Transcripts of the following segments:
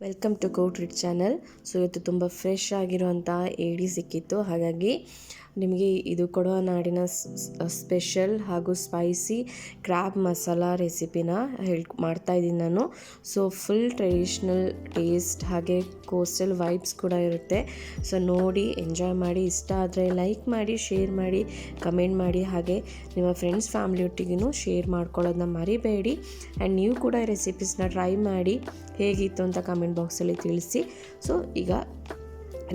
Welcome to Go Treat channel. So ಇವತ್ತು ತುಂಬ fresh ಆಗಿರುವಂಥ ಏಡಿ ಸಿಕ್ಕಿತ್ತು, ಹಾಗಾಗಿ ನಿಮಗೆ ಇದು ಕೊಡವ ನಾಡಿನ ಸ್ಪೆಷಲ್ ಹಾಗೂ ಸ್ಪೈಸಿ ಕ್ರ್ಯಾಬ್ ಮಸಾಲ ರೆಸಿಪಿನ ಮಾಡ್ತಾಯಿದ್ದೀನಿ ನಾನು. ಸೊ ಫುಲ್ ಟ್ರೆಡಿಷ್ನಲ್ ಟೇಸ್ಟ್ ಹಾಗೆ ಕೋಸ್ಟಲ್ ವೈಬ್ಸ್ ಕೂಡ ಇರುತ್ತೆ. ಸೊ ನೋಡಿ ಎಂಜಾಯ್ ಮಾಡಿ, ಇಷ್ಟ ಆದರೆ ಲೈಕ್ ಮಾಡಿ, ಶೇರ್ ಮಾಡಿ, ಕಮೆಂಟ್ ಮಾಡಿ, ಹಾಗೆ ನಿಮ್ಮ ಫ್ರೆಂಡ್ಸ್ ಫ್ಯಾಮಿಲಿ ಒಟ್ಟಿಗೂ ಶೇರ್ ಮಾಡ್ಕೊಳ್ಳೋದನ್ನ ಮರಿಬೇಡಿ. ಆ್ಯಂಡ್ ನೀವು ಕೂಡ ಈ ರೆಸಿಪೀಸ್ನ ಟ್ರೈ ಮಾಡಿ ಹೇಗಿತ್ತು ಅಂತ ಕಮೆಂಟ್ ಬಾಕ್ಸಲ್ಲಿ ತಿಳಿಸಿ. ಸೊ ಈಗ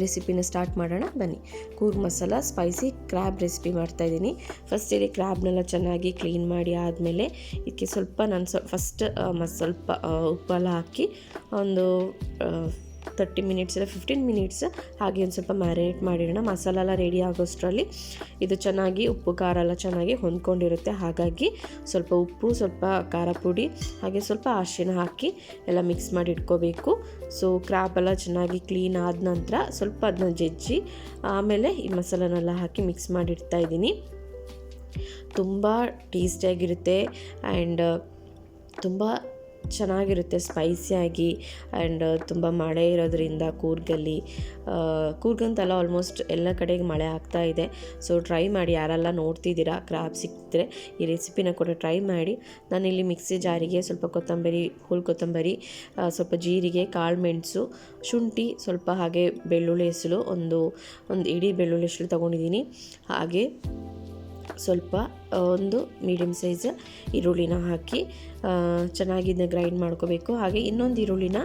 ರೆಸಿಪಿನ ಸ್ಟಾರ್ಟ್ ಮಾಡೋಣ ಬನ್ನಿ. Coorg masala spicy crab recipe ಮಾಡ್ತಾಯಿದ್ದೀನಿ. ಫಸ್ಟ್ ಇಲ್ಲಿ ಕ್ರ್ಯಾಬ್ನೆಲ್ಲ ಚೆನ್ನಾಗಿ ಕ್ಲೀನ್ ಮಾಡಿ ಆದಮೇಲೆ ಇದಕ್ಕೆ ಸ್ವಲ್ಪ ನಾನು ಫಸ್ಟ್ ಸ್ವಲ್ಪ ಉಪ್ಪೆಲ್ಲ ಹಾಕಿ ಒಂದು 30 ಮಿನಿಟ್ಸ್ ಇಲ್ಲ 15 ಮಿನಿಟ್ಸ್ ಹಾಗೆ ಒಂದು ಸ್ವಲ್ಪ ಮ್ಯಾರಿನೇಟ್ ಮಾಡಿಡೋಣ. ಮಸಾಲ ಎಲ್ಲ ರೆಡಿ ಆಗೋಷ್ಟರಲ್ಲಿ ಇದು ಚೆನ್ನಾಗಿ ಉಪ್ಪು ಖಾರ ಎಲ್ಲ ಚೆನ್ನಾಗಿ ಹೊಂದ್ಕೊಂಡಿರುತ್ತೆ, ಹಾಗಾಗಿ ಸ್ವಲ್ಪ ಉಪ್ಪು, ಸ್ವಲ್ಪ ಖಾರ ಪುಡಿ ಹಾಗೆ ಸ್ವಲ್ಪ ಅರಿಶಿನ ಹಾಕಿ ಎಲ್ಲ ಮಿಕ್ಸ್ ಮಾಡಿ ಇಟ್ಕೋಬೇಕು. ಸೊ ಕ್ರ್ಯಾಬ್ ಎಲ್ಲ ಚೆನ್ನಾಗಿ ಕ್ಲೀನ್ ಆದ ನಂತರ ಸ್ವಲ್ಪ ಅದನ್ನ ಜಜ್ಜಿ ಆಮೇಲೆ ಈ ಮಸಾಲನೆಲ್ಲ ಹಾಕಿ ಮಿಕ್ಸ್ ಮಾಡಿ ಇಡ್ತಾ ಇದ್ದೀನಿ. ತುಂಬ ಟೇಸ್ಟಿಯಾಗಿರುತ್ತೆ ಆ್ಯಂಡ್ ತುಂಬ ಚೆನ್ನಾಗಿರುತ್ತೆ ಸ್ಪೈಸಿಯಾಗಿ. ಆ್ಯಂಡ್ ತುಂಬ ಮಳೆ ಇರೋದ್ರಿಂದ ಕೂರ್ಗಂತಲ್ಲ ಆಲ್ಮೋಸ್ಟ್ ಎಲ್ಲ ಕಡೆಗೆ ಮಳೆ ಆಗ್ತಾ ಇದೆ. ಸೊ ಟ್ರೈ ಮಾಡಿ, ಯಾರೆಲ್ಲ ನೋಡ್ತಿದ್ದೀರಾ ಕ್ರ್ಯಾಬ್ ಸಿಕ್ಕಿದ್ರೆ ಈ ರೆಸಿಪಿನ ಕೂಡ ಟ್ರೈ ಮಾಡಿ. ನಾನಿಲ್ಲಿ ಮಿಕ್ಸಿ ಜಾರಿಗೆ ಸ್ವಲ್ಪ ಹುಲ್ ಕೊತ್ತಂಬರಿ, ಸ್ವಲ್ಪ ಜೀರಿಗೆ, ಕಾಳು ಮೆಣಸು, ಶುಂಠಿ ಸ್ವಲ್ಪ ಹಾಗೆ ಬೆಳ್ಳುಳ್ಳಿ ಹೆಸರು ಒಂದು ಇಡೀ ಬೆಳ್ಳುಳ್ಳಿ ಹೆಸರು ತೊಗೊಂಡಿದ್ದೀನಿ. ಹಾಗೆ ಸ್ವಲ್ಪ ಒಂದು ಮೀಡಿಯಮ್ ಸೈಜ್ ಈರುಳ್ಳಿನ ಹಾಕಿ ಚೆನ್ನಾಗಿ ಇದನ್ನ ಗ್ರೈಂಡ್ ಮಾಡ್ಕೋಬೇಕು. ಹಾಗೆ ಇನ್ನೊಂದು ಈರುಳ್ಳಿನ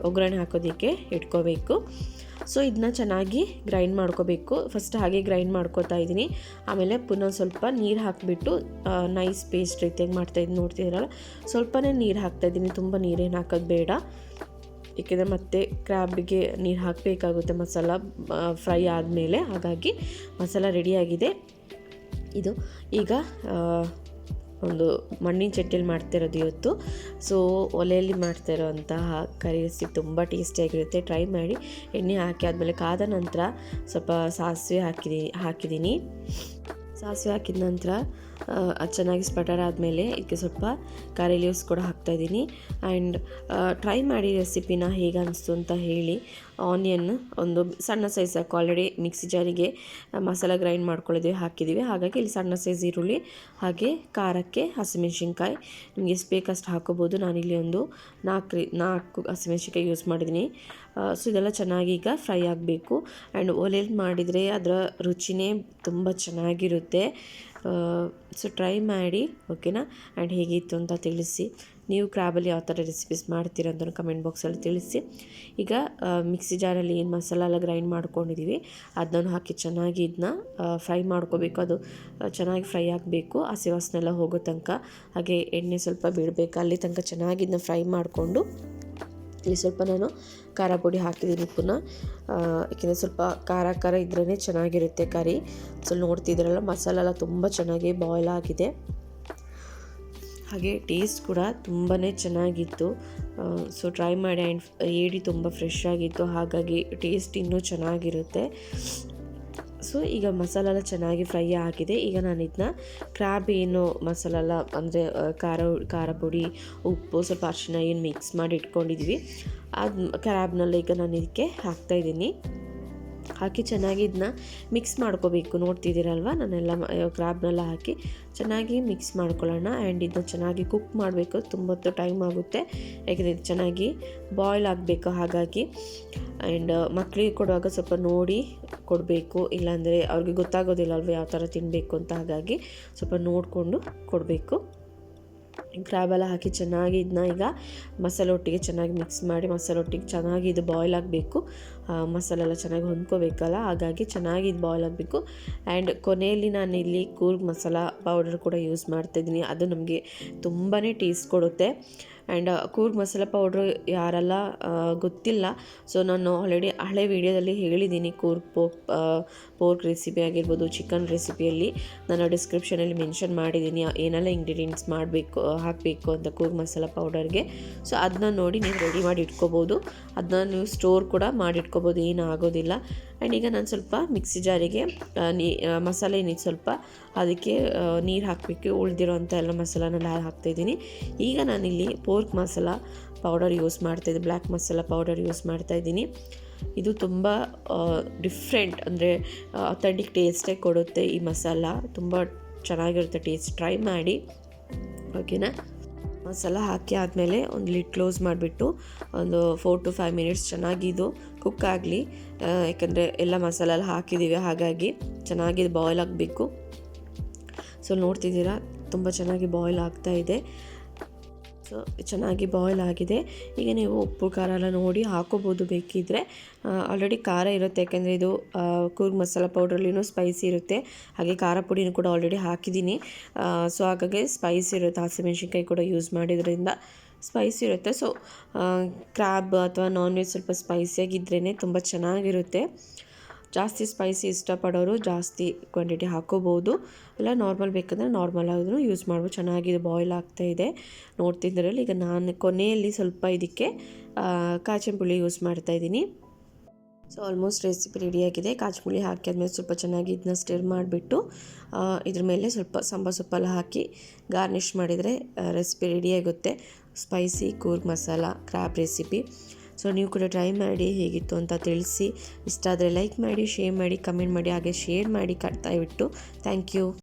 ಒಗ್ಗರಣೆ ಹಾಕೋದಕ್ಕೆ ಇಟ್ಕೋಬೇಕು. ಸೊ ಇದನ್ನ ಚೆನ್ನಾಗಿ ಗ್ರೈಂಡ್ ಮಾಡ್ಕೋಬೇಕು. ಫಸ್ಟ್ ಹಾಗೆ ಗ್ರೈಂಡ್ ಮಾಡ್ಕೋತಾ ಇದ್ದೀನಿ. ಆಮೇಲೆ ಪುನಃ ಸ್ವಲ್ಪ ನೀರು ಹಾಕಿಬಿಟ್ಟು ನೈಸ್ ಪೇಸ್ಟ್ ರೀತಿಯಾಗಿ ಮಾಡ್ತಾಯಿದ್ದೀನಿ. ನೋಡ್ತಿದ್ದೀರಲ್ಲ, ಸ್ವಲ್ಪನೇ ನೀರು ಹಾಕ್ತಾಯಿದ್ದೀನಿ, ತುಂಬ ನೀರೇನು ಹಾಕೋದು ಬೇಡ, ಏಕೆಂದರೆ ಮತ್ತೆ ಕ್ರ್ಯಾಬಿಗೆ ನೀರು ಹಾಕಬೇಕಾಗುತ್ತೆ ಮಸಾಲ ಫ್ರೈ ಆದಮೇಲೆ. ಹಾಗಾಗಿ ಮಸಾಲ ರೆಡಿಯಾಗಿದೆ. ಇದು ಈಗ ಒಂದು ಮಣ್ಣಿನ ಚಟ್ಟಿಯಲ್ಲಿ ಮಾಡ್ತಿರೋದು ಇವತ್ತು. ಸೊ ಒಲೆಯಲ್ಲಿ ಮಾಡ್ತಿರೋಂತಹ ಕರಿ ರೆಸಿಪಿ ತುಂಬ ಟೇಸ್ಟಿಯಾಗಿರುತ್ತೆ, ಟ್ರೈ ಮಾಡಿ. ಎಣ್ಣೆ ಹಾಕಿ ಆದಮೇಲೆ ಕಾದ ನಂತರ ಸ್ವಲ್ಪ ಸಾಸಿವೆ ಹಾಕಿದ್ದೀನಿ. ಸಾಸಿವೆ ಹಾಕಿದ ನಂತರ ಅದು ಚೆನ್ನಾಗಿ ಸ್ಪಟರ್ ಆದಮೇಲೆ ಇದಕ್ಕೆ ಸ್ವಲ್ಪ ಕರಿ ಲೀವ್ಸ್ ಕೂಡ ಹಾಕ್ತಾಯಿದ್ದೀನಿ. ಆ್ಯಂಡ್ ಟ್ರೈ ಮಾಡಿ ರೆಸಿಪಿನ ಹೇಗೆ ಅನಿಸ್ತು ಅಂತ ಹೇಳಿ. ಆನಿಯನ್ ಒಂದು ಸಣ್ಣ ಸೈಜ್ ಹಾಕಿ, ಆಲ್ರೆಡಿ ಮಿಕ್ಸಿ ಜಾರಿಗೆ ಮಸಾಲ ಗ್ರೈಂಡ್ ಹಾಕಿದ್ದೀವಿ, ಹಾಗಾಗಿ ಇಲ್ಲಿ ಸಣ್ಣ ಸೈಜ್ ಈರುಳ್ಳಿ ಹಾಗೆ ಖಾರಕ್ಕೆ ಹಸಿಮೆಣ್ಸಿನ್ಕಾಯಿ ನಿಮಗೆ ಎಷ್ಟು ಬೇಕಷ್ಟು ಹಾಕೋಬೋದು. ನಾನಿಲ್ಲಿ ಒಂದು 4 ಹಸಿಮೆಣ್ಸಿನ್ಕಾಯಿ ಯೂಸ್ ಮಾಡಿದ್ದೀನಿ. ಸೊ ಇದೆಲ್ಲ ಚೆನ್ನಾಗಿ ಈಗ ಫ್ರೈ ಆಗಬೇಕು. ಆ್ಯಂಡ್ ಒಲೆಯಲ್ಲಿ ಮಾಡಿದರೆ ಅದರ ರುಚಿನೇ ತುಂಬ ಚೆನ್ನಾಗಿರುತ್ತೆ. ಸೊ ಟ್ರೈ ಮಾಡಿ, ಓಕೆನಾ? ಆ್ಯಂಡ್ ಹೇಗಿತ್ತು ಅಂತ ತಿಳಿಸಿ. ನೀವು ಕ್ರ್ಯಾಬಲ್ಲಿ ಯಾವ ಥರ ರೆಸಿಪೀಸ್ ಮಾಡ್ತೀರ ಅಂತ ಕಮೆಂಟ್ ಬಾಕ್ಸಲ್ಲಿ ತಿಳಿಸಿ. ಈಗ ಮಿಕ್ಸಿ ಜಾರಲ್ಲಿ ಏನು ಮಸಾಲ ಎಲ್ಲ ಗ್ರೈಂಡ್ ಮಾಡ್ಕೊಂಡಿದ್ದೀವಿ ಅದನ್ನು ಹಾಕಿ ಚೆನ್ನಾಗಿ ಇದನ್ನ ಫ್ರೈ ಮಾಡ್ಕೋಬೇಕು. ಅದು ಚೆನ್ನಾಗಿ ಫ್ರೈ ಆಗಬೇಕು, ಹಸಿ ವಾಸನೆ ಎಲ್ಲ ಹೋಗೋ ತನಕ. ಹಾಗೆ ಎಣ್ಣೆ ಸ್ವಲ್ಪ ಬಿಡಬೇಕು, ಅಲ್ಲಿ ತನಕ ಚೆನ್ನಾಗಿ ಇದನ್ನ ಫ್ರೈ ಮಾಡಿಕೊಂಡು ಇಲ್ಲಿ ಸ್ವಲ್ಪ ನಾನು ಖಾರ ಪುಡಿ ಹಾಕಿದ್ದೀನಿ ಪುನಃ, ಏಕೆಂದರೆ ಸ್ವಲ್ಪ ಖಾರ ಇದ್ರೇ ಚೆನ್ನಾಗಿರುತ್ತೆ ಕರಿ. ಸೊ ನೋಡ್ತಿದ್ದೀರಲ್ಲ, ಮಸಾಲ ಎಲ್ಲ ತುಂಬ ಚೆನ್ನಾಗಿ ಬಾಯ್ಲ್ ಆಗಿದೆ, ಹಾಗೆ ಟೇಸ್ಟ್ ಕೂಡ ತುಂಬಾ ಚೆನ್ನಾಗಿತ್ತು. ಸೊ ಟ್ರೈ ಮಾಡಿ. ಆ್ಯಂಡ್ ಏಡಿ ತುಂಬ ಫ್ರೆಶ್ ಆಗಿತ್ತು, ಹಾಗಾಗಿ ಟೇಸ್ಟ್ ಇನ್ನೂ ಚೆನ್ನಾಗಿರುತ್ತೆ. ಸೊ ಈಗ ಮಸಾಲ ಎಲ್ಲ ಚೆನ್ನಾಗಿ ಫ್ರೈ ಆಗಿದೆ. ಈಗ ನಾನು ಇದನ್ನ ಕ್ರ್ಯಾಬ್ ಏನು ಮಸಾಲ ಎಲ್ಲ ಅಂದರೆ ಖಾರ ಪುಡಿ, ಉಪ್ಪು, ಸ್ವಲ್ಪ ಅರಿಶಿನ ಏನು ಮಿಕ್ಸ್ ಮಾಡಿ ಇಟ್ಕೊಂಡಿದ್ವಿ ಅದು ಕ್ರ್ಯಾಬ್ನೆಲ್ಲ ಈಗ ನಾನು ಇದಕ್ಕೆ ಹಾಕ್ತಾಯಿದ್ದೀನಿ. ಹಾಕಿ ಚೆನ್ನಾಗಿ ಇದನ್ನ ಮಿಕ್ಸ್ ಮಾಡ್ಕೋಬೇಕು. ನೋಡ್ತಿದ್ದೀರಲ್ವ, ನಾನೆಲ್ಲ ಕ್ರ್ಯಾಬ್ನೆಲ್ಲ ಹಾಕಿ ಚೆನ್ನಾಗಿ ಮಿಕ್ಸ್ ಮಾಡ್ಕೊಳ್ಳೋಣ. ಆ್ಯಂಡ್ ಇದನ್ನ ಚೆನ್ನಾಗಿ ಕುಕ್ ಮಾಡಬೇಕು, ತುಂಬ ಹೊತ್ತು ಟೈಮ್ ಆಗುತ್ತೆ, ಯಾಕೆಂದರೆ ಇದು ಚೆನ್ನಾಗಿ ಬಾಯ್ಲ್ ಆಗಬೇಕು. ಹಾಗಾಗಿ ಆ್ಯಂಡ್ ಮಕ್ಕಳಿಗೆ ಕೊಡುವಾಗ ಸ್ವಲ್ಪ ನೋಡಿ ಕೊಡಬೇಕು, ಇಲ್ಲಾಂದರೆ ಅವ್ರಿಗೆ ಗೊತ್ತಾಗೋದಿಲ್ಲ ಅಲ್ವ ಯಾವ ಥರ ತಿನ್ನಬೇಕು ಅಂತ. ಹಾಗಾಗಿ ಸ್ವಲ್ಪ ನೋಡಿಕೊಂಡು ಕೊಡಬೇಕು. ಕ್ರ್ಯಾಬೆಲ್ಲ ಹಾಕಿ ಚೆನ್ನಾಗಿ ಇದನ್ನ ಈಗ ಮಸಾಲೆ ಒಟ್ಟಿಗೆ ಚೆನ್ನಾಗಿ ಮಿಕ್ಸ್ ಮಾಡಿ, ಮಸಾಲೆ ಒಟ್ಟಿಗೆ ಚೆನ್ನಾಗಿ ಇದು ಬಾಯ್ಲ್ ಆಗಬೇಕು. ಮಸಾಲೆ ಎಲ್ಲ ಚೆನ್ನಾಗಿ ಹೊಂದ್ಕೋಬೇಕಲ್ಲ, ಹಾಗಾಗಿ ಚೆನ್ನಾಗಿ ಇದು ಬಾಯ್ಲ್ ಆಗಬೇಕು. ಆ್ಯಂಡ್ ಕೊನೆಯಲ್ಲಿ ನಾನು ಇಲ್ಲಿ ಕೂರ್ಗ್ ಮಸಾಲ ಪೌಡರ್ ಕೂಡ ಯೂಸ್ ಮಾಡ್ತಾಯಿದ್ದೀನಿ. ಅದು ನಮಗೆ ತುಂಬಾ ಟೇಸ್ಟ್ ಕೊಡುತ್ತೆ. ಆ್ಯಂಡ್ ಕೂರ್ಗ್ ಮಸಾಲ ಪೌಡ್ರು ಯಾರೆಲ್ಲ ಗೊತ್ತಿಲ್ಲ, ಸೊ ನಾನು ಆಲ್ರೆಡಿ ಹಳೆ ವೀಡಿಯೋದಲ್ಲಿ ಹೇಳಿದ್ದೀನಿ. ಕೂರ್ಗ್ ಪೋರ್ಕ್ ರೆಸಿಪಿ ಆಗಿರ್ಬೋದು, ಚಿಕನ್ ರೆಸಿಪಿಯಲ್ಲಿ ನಾನು ಡಿಸ್ಕ್ರಿಪ್ಷನಲ್ಲಿ ಮೆನ್ಷನ್ ಮಾಡಿದ್ದೀನಿ ಏನೆಲ್ಲ ಇಂಗ್ರೀಡಿಯೆಂಟ್ಸ್ ಹಾಕಬೇಕು ಅಂತ ಕೂರ್ಗ್ ಮಸಾಲ ಪೌಡರ್ಗೆ. ಸೊ ಅದನ್ನ ನೋಡಿ ನೀವು ರೆಡಿ ಮಾಡಿ ಇಟ್ಕೋಬೋದು, ಅದನ್ನ ನೀವು ಸ್ಟೋರ್ ಕೂಡ ಮಾಡಿ ಇಟ್ಕೋಬೋದು, ಏನೂ ಆಗೋದಿಲ್ಲ. ಆ್ಯಂಡ್ ಈಗ ನಾನು ಸ್ವಲ್ಪ ಮಿಕ್ಸಿ ಜಾರಿಗೆ ಮಸಾಲೆ ಏನಿತ್ತು ಸ್ವಲ್ಪ ಅದಕ್ಕೆ ನೀರು ಹಾಕಬೇಕು, ಉಳಿದಿರೋ ಅಂಥ ಎಲ್ಲ ಮಸಾಲನೆಲ್ಲ ಹಾಕ್ತಾಯಿದ್ದೀನಿ. ಈಗ ನಾನಿಲ್ಲಿ ಪೋರ್ಕ್ ಮಸಾಲ ಪೌಡರ್ ಯೂಸ್ ಮಾಡ್ತಾಯಿದ್ದೀನಿ, ಬ್ಲ್ಯಾಕ್ ಮಸಾಲ ಪೌಡರ್ ಯೂಸ್ ಮಾಡ್ತಾಯಿದ್ದೀನಿ. ಇದು ತುಂಬ ಡಿಫ್ರೆಂಟ್, ಅಂದರೆ ಅಥೆಂಟಿಕ್ ಟೇಸ್ಟೇ ಕೊಡುತ್ತೆ ಈ ಮಸಾಲ. ತುಂಬ ಚೆನ್ನಾಗಿರುತ್ತೆ ಟೇಸ್ಟ್, ಟ್ರೈ ಮಾಡಿ ಓಕೆನಾ. ಮಸಾಲ ಹಾಕಿ ಆದಮೇಲೆ ಒಂದು ಲಿಡ್ ಕ್ಲೋಸ್ ಮಾಡಿಬಿಟ್ಟು ಒಂದು 4 to 5 ಮಿನಿಟ್ಸ್ ಚೆನ್ನಾಗಿದು ಕುಕ್ ಆಗಲಿ. ಯಾಕಂದರೆ ಎಲ್ಲ ಮಸಾಲ ಎಲ್ಲ ಹಾಕಿದ್ದೀವಿ, ಹಾಗಾಗಿ ಚೆನ್ನಾಗಿ ಬಾಯ್ಲ್ ಆಗಬೇಕು. ಸೊ ನೋಡ್ತಿದ್ದೀರಾ ತುಂಬ ಚೆನ್ನಾಗಿ ಬಾಯ್ಲ್ ಆಗ್ತಾಯಿದೆ. ಸೊ ಚೆನ್ನಾಗಿ ಬಾಯ್ಲ್ ಆಗಿದೆ. ಈಗ ನೀವು ಉಪ್ಪು ಖಾರ ಎಲ್ಲ ನೋಡಿ ಹಾಕೋಬೋದು ಬೇಕಿದ್ದರೆ. ಆಲ್ರೆಡಿ ಖಾರ ಇರುತ್ತೆ, ಯಾಕೆಂದರೆ ಇದು ಕೂರ್ಗ್ ಮಸಾಲ ಪೌಡ್ರಲ್ಲಿನೂ ಸ್ಪೈಸಿ ಇರುತ್ತೆ, ಹಾಗೆ ಖಾರ ಪುಡಿನೂ ಕೂಡ ಆಲ್ರೆಡಿ ಹಾಕಿದ್ದೀನಿ. ಸೊ ಹಾಗಾಗಿ ಸ್ಪೈಸಿ ಇರುತ್ತೆ, ಹಸಿಮೆಣ್ಸಿನ್ಕಾಯಿ ಕೂಡ ಯೂಸ್ ಮಾಡಿದ್ರಿಂದ ಸ್ಪೈಸಿ ಇರುತ್ತೆ. ಸೊ ಕ್ರ್ಯಾಬ್ ಅಥವಾ ನಾನ್ ವೆಜ್ ಸ್ವಲ್ಪ ಸ್ಪೈಸಿಯಾಗಿದ್ರೇ ತುಂಬ ಚೆನ್ನಾಗಿರುತ್ತೆ. ಜಾಸ್ತಿ ಸ್ಪೈಸಿ ಇಷ್ಟಪಡೋರು ಜಾಸ್ತಿ ಕ್ವಾಂಟಿಟಿ ಹಾಕೋಬೋದು, ಇಲ್ಲ ನಾರ್ಮಲ್ ಬೇಕಂದರೆ ನಾರ್ಮಲ್ ಆದ್ರೂ ಯೂಸ್ ಮಾಡ್ಬೋದು. ಚೆನ್ನಾಗಿ ಬಾಯ್ಲ್ ಆಗ್ತಾಯಿದೆ ನೋಡ್ತಿದ್ದರಲ್ಲಿ. ಈಗ ನಾನು ಕೊನೆಯಲ್ಲಿ ಸ್ವಲ್ಪ ಇದಕ್ಕೆ ಕಾಚಿನ ಪುಳಿ ಯೂಸ್ ಮಾಡ್ತಾಯಿದ್ದೀನಿ. ಸೊ ಆಲ್ಮೋಸ್ಟ್ ರೆಸಿಪಿ ರೆಡಿಯಾಗಿದೆ. ಕಾಚಿ ಪುಳಿ ಹಾಕಿ ಆದಮೇಲೆ ಸ್ವಲ್ಪ ಚೆನ್ನಾಗಿ ಇದನ್ನ ಸ್ಟಿರ್ ಮಾಡಿಬಿಟ್ಟು ಇದ್ರ ಮೇಲೆ ಸ್ವಲ್ಪ ಸಾಂಬಾರು ಸೊಪ್ಪೆಲ್ಲ ಹಾಕಿ ಗಾರ್ನಿಷ್ ಮಾಡಿದರೆ ರೆಸಿಪಿ ರೆಡಿಯಾಗುತ್ತೆ. Spicy Coorg masala crab recipe. So ನೀವು ಕೂಡ ಟ್ರೈ ಮಾಡಿ ಹೇಗಿತ್ತು ಅಂತ ತಿಳಿಸಿ. ಇಷ್ಟ ಆದರೆ ಲೈಕ್ ಮಾಡಿ, ಶೇರ್ ಮಾಡಿ, ಕಮೆಂಟ್ ಮಾಡಿ, ಹಾಗೆ ಶೇರ್ ಮಾಡಿ ದಯವಿಟ್ಟು. Thank you.